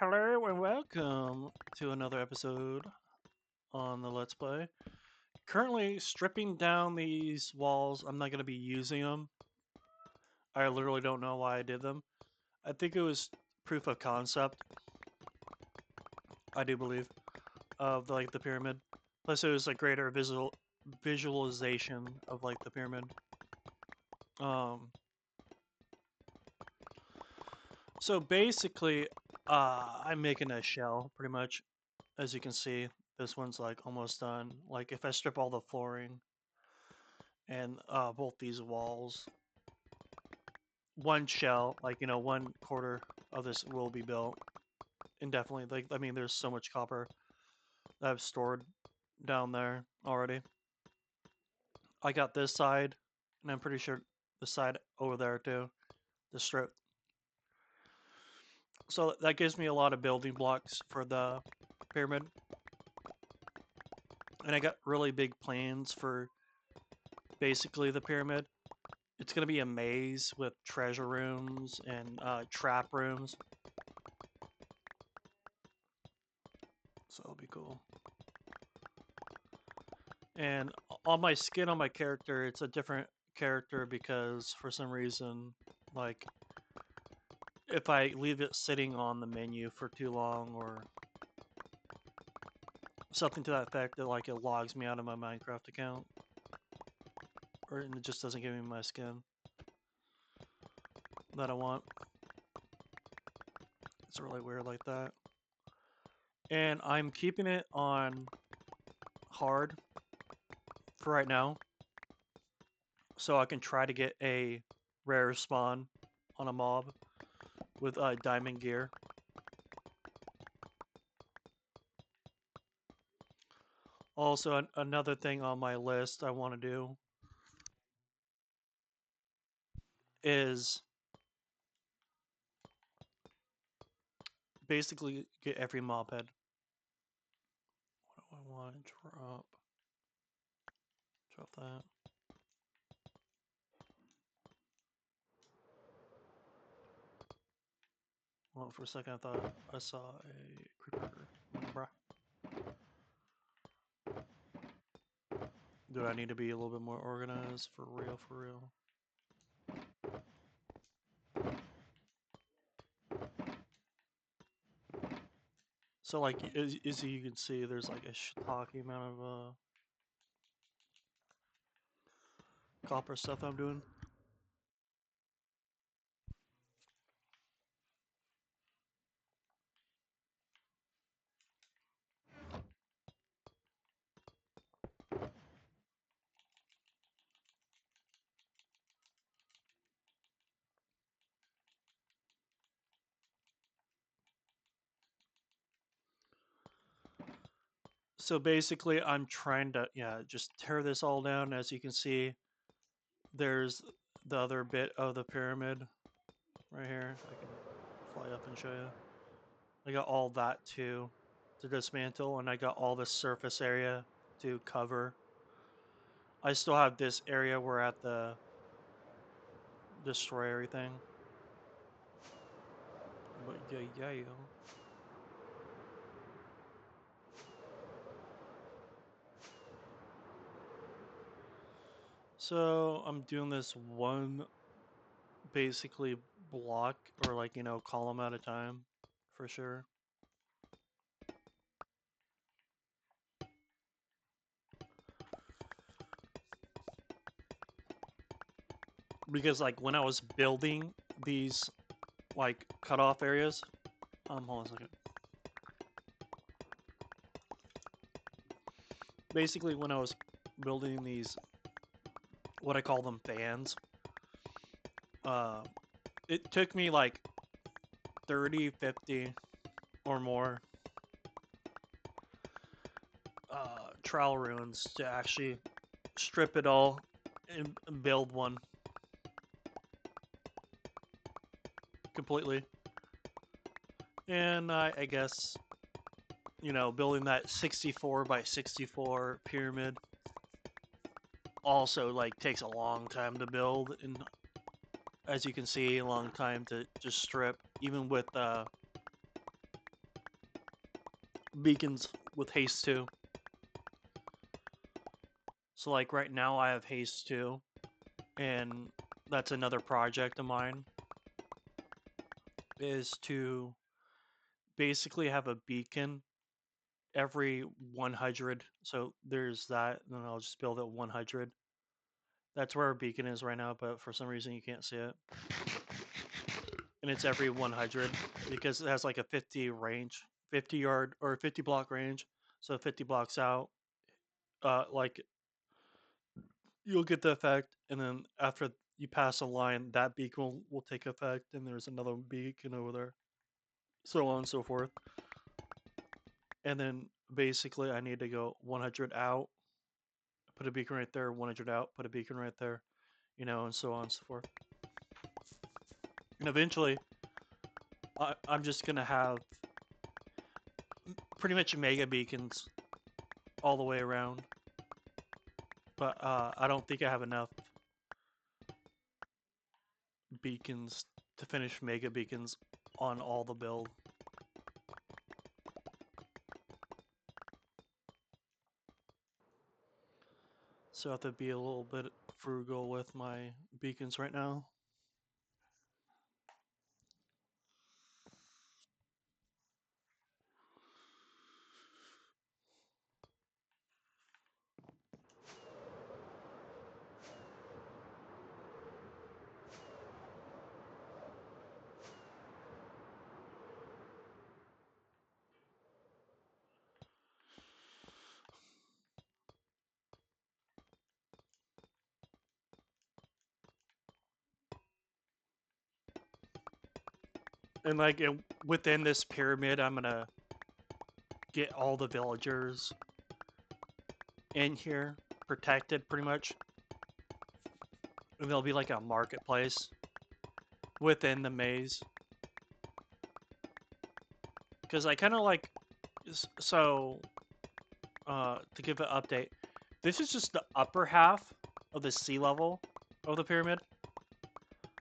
Hello and welcome to another episode on the Let's Play. Currently stripping down these walls. I'm not going to be using them. I literally don't know why I did them. I think it was proof of concept, I do believe, of like the pyramid. Plus it was a greater visualization of like the pyramid. Um, so basically, I'm making a shell pretty much. As you can see, this one's like almost done. Like if I strip all the flooring and both these walls, one shell, like one quarter of this will be built indefinitely. Like I mean, there's so much copper that I've stored down there already. I got this side, and I'm pretty sure the side over there too, the strip. So that gives me a lot of building blocks for the pyramid, and I got really big plans for basically the pyramid. It's gonna be a maze with treasure rooms and trap rooms, so it'll be cool. And on my skin on my character, it's a different character because for some reason, like if I leave it sitting on the menu for too long or something to that effect, that like it logs me out of my Minecraft account, or and it just doesn't give me my skin that I want. It's really weird like that. And I'm keeping it on hard for right now, so I can try to get a rare spawn on a mob with diamond gear. Also, another thing on my list I want to do is basically get every mob head. What do I want to drop? Drop that. Well, for a second I thought I saw a creeper. Bruh. Do I need to be a little bit more organized? For real, for real. So, like, as you can see, there's like a shiitake amount of copper stuff I'm doing. So basically, I'm trying to, yeah, just tear this all down. As you can see, there's the other bit of the pyramid right here. I can fly up and show you. I got all that too to dismantle, and I got all the surface area to cover. I still have this area where I have to destroy everything. But yeah. So I'm doing this one basically block or like, column at a time for sure. Because like when I was building these like cutoff areas, hold on a second. Basically when I was building these, what I call them fans, uh, it took me like 30, 50 or more trial runes to actually strip it all and build one completely. And I guess, building that 64 by 64 pyramid also like takes a long time to build, and as you can see, a long time to just strip, even with beacons with haste 2. So like right now I have haste 2, and that's another project of mine, is to basically have a beacon every 100. So there's that, and then I'll just build it 100. That's where our beacon is right now, but for some reason you can't see it. And it's every 100 because it has like a 50 range, 50 yard or 50 block range. So 50 blocks out, like you'll get the effect, and then after you pass a line, that beacon will take effect, and there's another beacon over there, so on and so forth. And then basically I need to go 100 out, put a beacon right there, 100 out, put a beacon right there, you know, and so on and so forth. And eventually, I'm just gonna have pretty much mega beacons all the way around. But I don't think I have enough beacons to finish mega beacons on all the build. So I have to be a little bit frugal with my beacons right now. And like within this pyramid, I'm gonna get all the villagers in here protected pretty much. And there'll be like a marketplace within the maze. Because I kind of like, so to give an update, this is just the upper half of the sea level of the pyramid.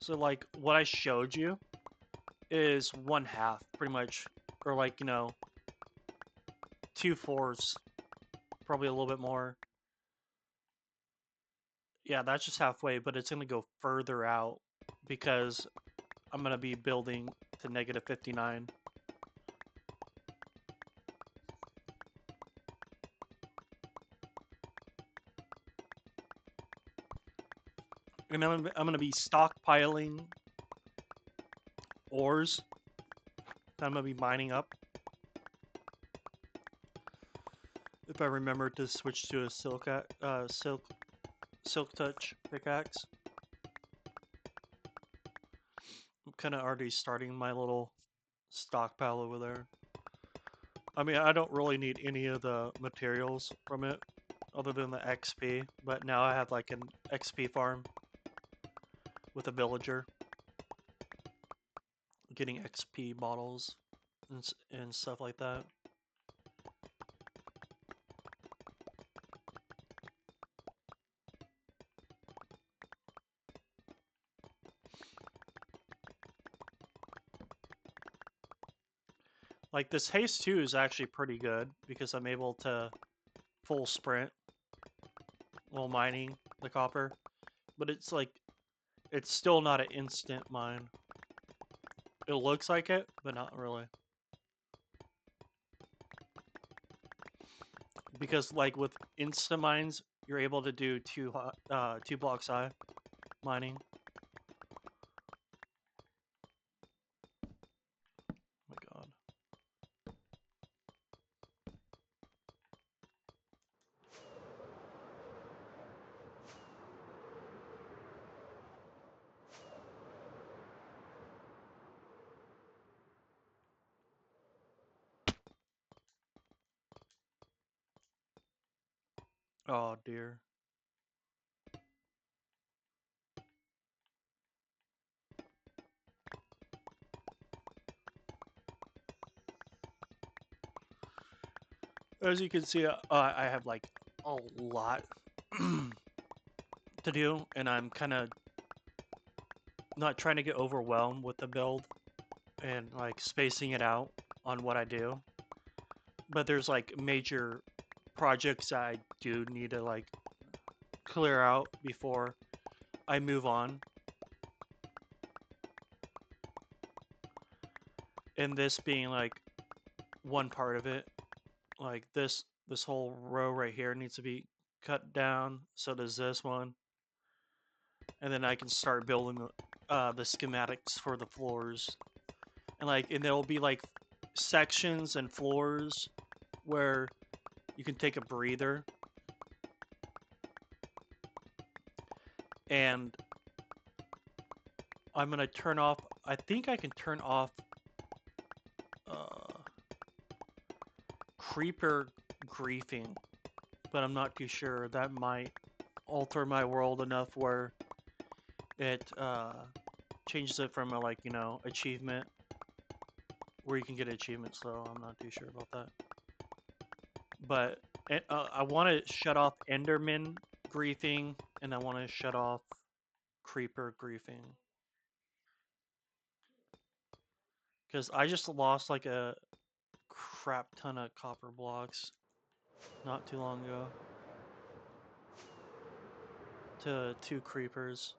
So like what I showed you is 1/2 pretty much, or like, you know, 2/4, probably a little bit more. Yeah, that's just halfway, but it's gonna go further out because I'm gonna be building to -59. And I'm gonna be stockpiling ores that I'm gonna be mining up. If I remember to switch to a silk touch pickaxe. I'm kind of already starting my little stockpile over there. I mean, I don't really need any of the materials from it other than the XP, but now I have like an XP farm with a villager getting XP bottles and stuff like that. Like this haste 2 is actually pretty good because I'm able to full sprint while mining the copper, but it's like, it's still not an instant mine. It looks like it, but not really. Because like with insta mines, you're able to do 2 blocks high mining. Oh my god. Oh dear. As you can see, I have like a lot to do, and I'm kind of not trying to get overwhelmed with the build and like spacing it out on what I do. but there's like major projects I do need to like clear out before I move on. And this being like one part of it, like this whole row right here needs to be cut down. So does this one, and then I can start building the schematics for the floors, and there'll be like sections and floors where you can take a breather, and I'm gonna turn off. I think I can turn off uh, creeper griefing, but I'm not too sure. That might alter my world enough where it changes it from a achievement where you can get achievements. So I'm not too sure about that. But I want to shut off Enderman griefing, and I want to shut off creeper griefing because I just lost like a crap ton of copper blocks not too long ago to two creepers.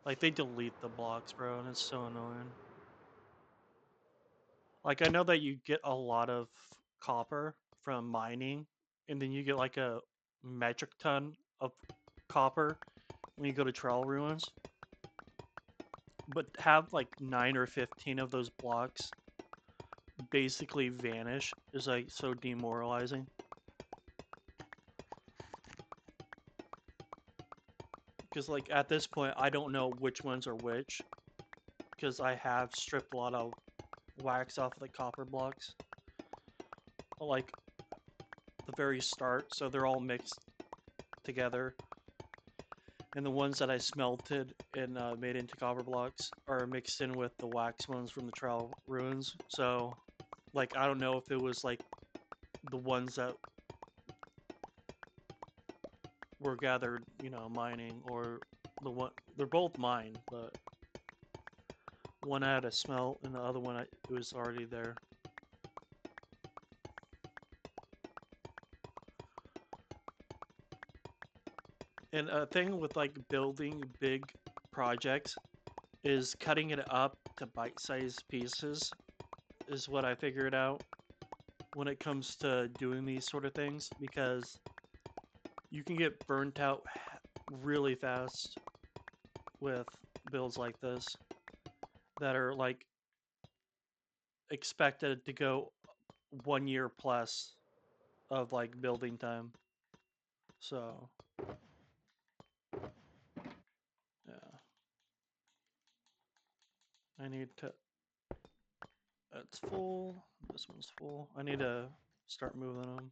Like they delete the blocks, bro, and it's so annoying. Like I know that you get a lot of copper from mining, and then you get like a metric ton of copper when you go to Trail Ruins. But have like 9 or 15 of those blocks basically vanish is like so demoralizing. Because like at this point I don't know which ones are which. Because I have stripped a lot of wax off of the copper blocks. Like the very start, so they're all mixed together. And the ones that I smelted and made into copper blocks are mixed in with the wax ones from the Trail Ruins. So, like, I don't know if it was like the ones that were gathered, mining, or the one. They're both mine, but one I had a smelt, and the other one it was already there. And a thing with like building big projects is cutting it up to bite-sized pieces is what I figured out when it comes to doing these sort of things, because you can get burnt out really fast with builds like this that are like expected to go 1 year plus of like building time. So yeah, I need to. It's full. This one's full. I need to start moving them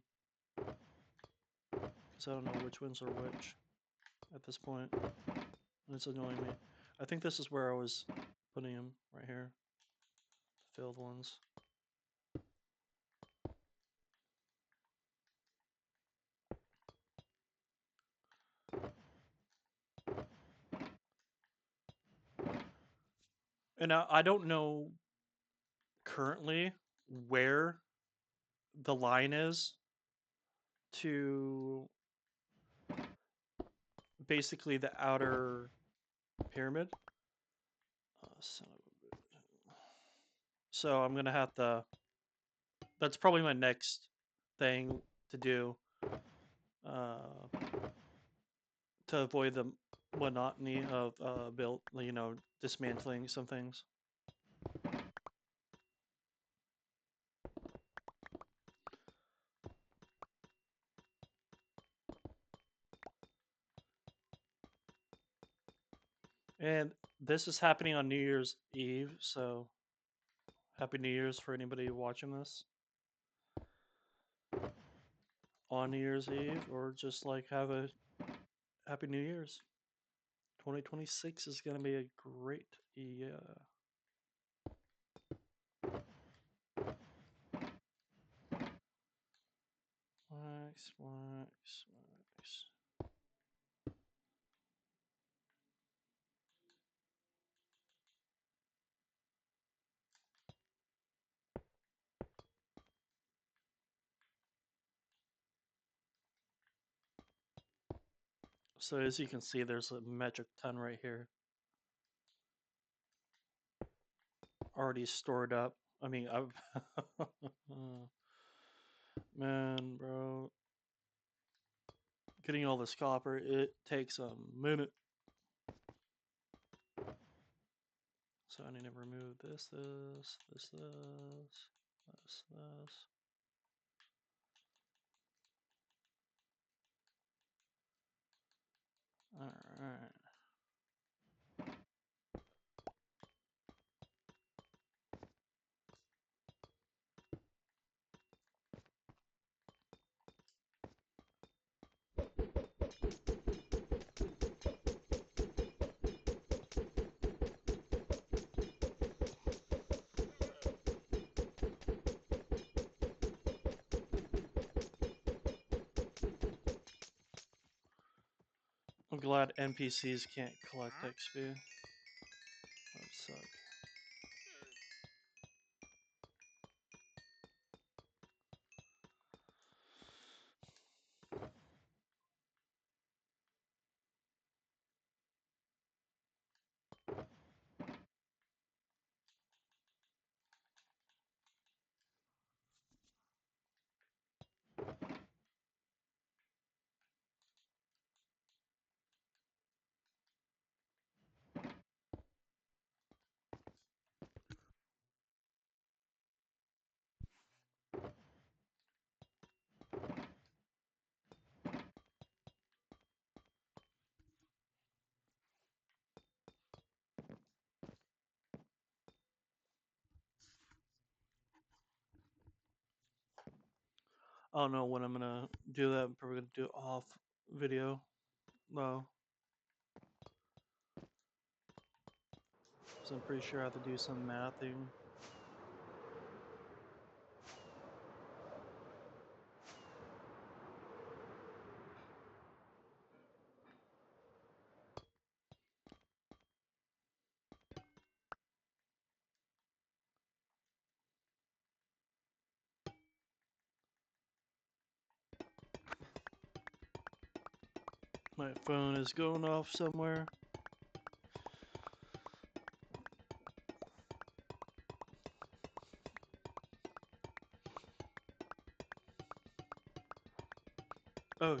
because I don't know which ones are which at this point. And it's annoying me. I think this is where I was putting them right here, the filled ones. And I don't know currently where the line is to basically the outer pyramid. So I'm gonna have to. That's probably my next thing to do uh, to avoid the monotony of build, dismantling some things. And this is happening on New Year's Eve, so Happy New Year's for anybody watching this on New Year's Eve, or just like have a Happy New Year's. 2026 is going to be a great year. Wax, wax, wax. So as you can see, there's a metric ton right here already stored up. I mean, I've man, bro, getting all this copper, it takes a minute. So I need to remove this. All right. I'm glad NPCs can't collect XP. That would suck. I don't know when I'm gonna do that. I'm probably gonna do it off video, though. So I'm pretty sure I have to do some mathing. My phone is going off somewhere. Oh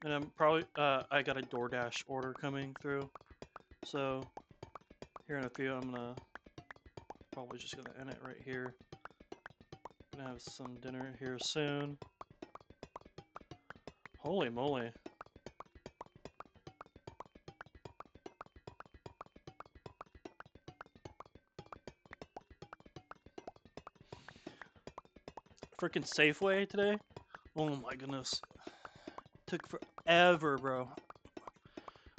And I'm probably I got a DoorDash order coming through. So here in a few I'm probably just gonna end it right here. Gonna have some dinner here soon. Holy moly. Freaking Safeway today. Oh my goodness. Took forever, bro.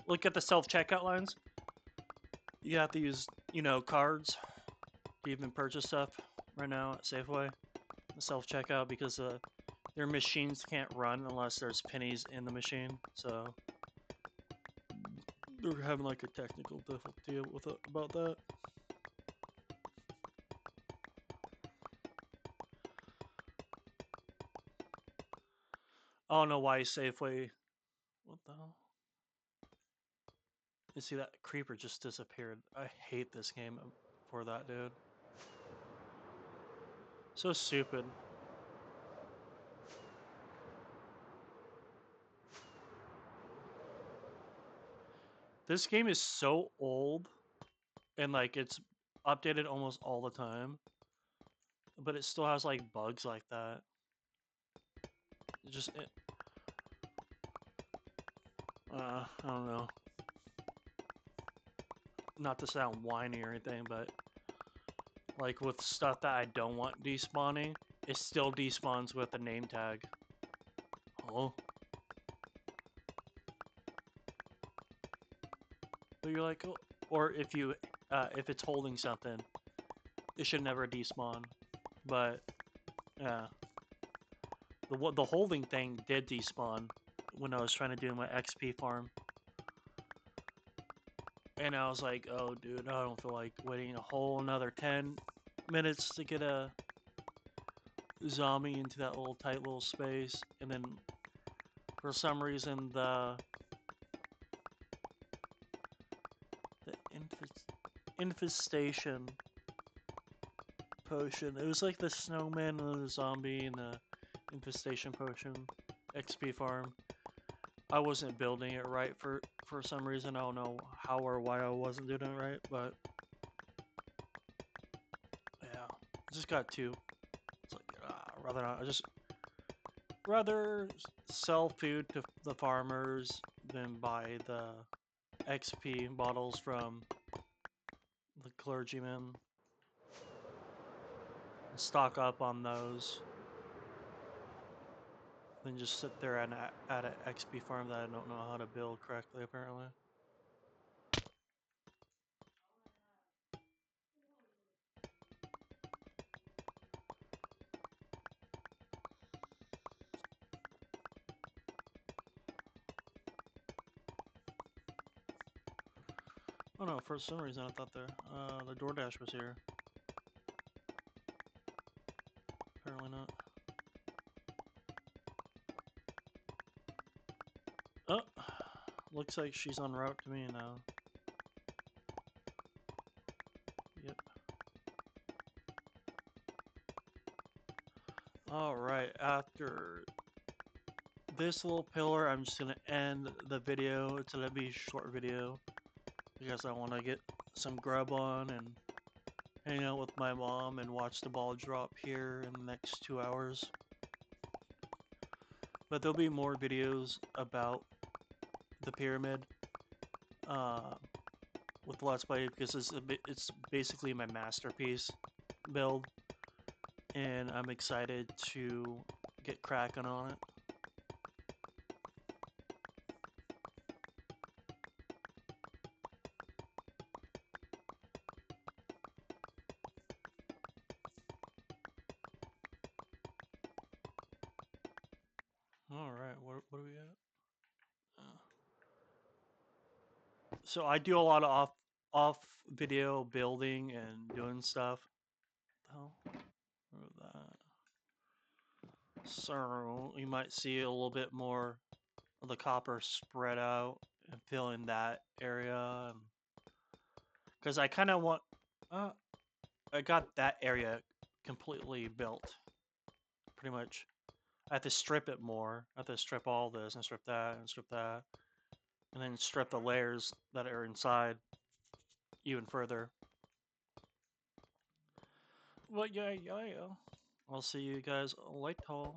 Look at the self-checkout lines. You have to use, cards to even purchase stuff right now at Safeway. The self-checkout because their machines can't run unless there's pennies in the machine. So they're having like a technical difficulty with it, about that. I don't know why Safeway. What the hell? You see that creeper just disappeared. I hate this game for that, dude. So stupid. This game is so old, and like it's updated almost all the time, but it still has like bugs like that. I don't know. Not to sound whiny or anything, but like with stuff that I don't want despawning, it still despawns with a name tag. Oh. But you're like, oh. Or if it's holding something, it should never despawn. But yeah, the holding thing did despawn when I was trying to do my XP farm, and I was like, oh dude, I don't feel like waiting a whole another 10 minutes to get a zombie into that little tight little space, and then for some reason the infestation potion. It was like the snowman and the zombie and the infestation potion XP farm. I wasn't building it right for some reason. I don't know how or why I wasn't doing it right, but yeah, just got two. It's like rather not. I just rather sell food to the farmers than buy the XP bottles from the clergyman. Stock up on those. Then just sit there at an XP farm that I don't know how to build correctly, apparently. Oh no, for some reason I thought the DoorDash was here. Apparently not. Oh, looks like she's en route to me now. Yep. Alright, after this little pillar, I'm just gonna end the video. It's gonna be a short video because I want to get some grub on and hang out with my mom and watch the ball drop here in the next 2 hours. But there'll be more videos about the pyramid with Let's Play because it's basically my masterpiece build, and I'm excited to get cracking on it. All right, what do we got? So I do a lot of off video building and doing stuff. Oh, that. So you might see a little bit more of the copper spread out and fill in that area, because I kind of want. Uh, I got that area completely built, pretty much. I have to strip it more. I have to strip all this and strip that and strip that, and then strip the layers that are inside even further. But yeah. I'll see you guys later.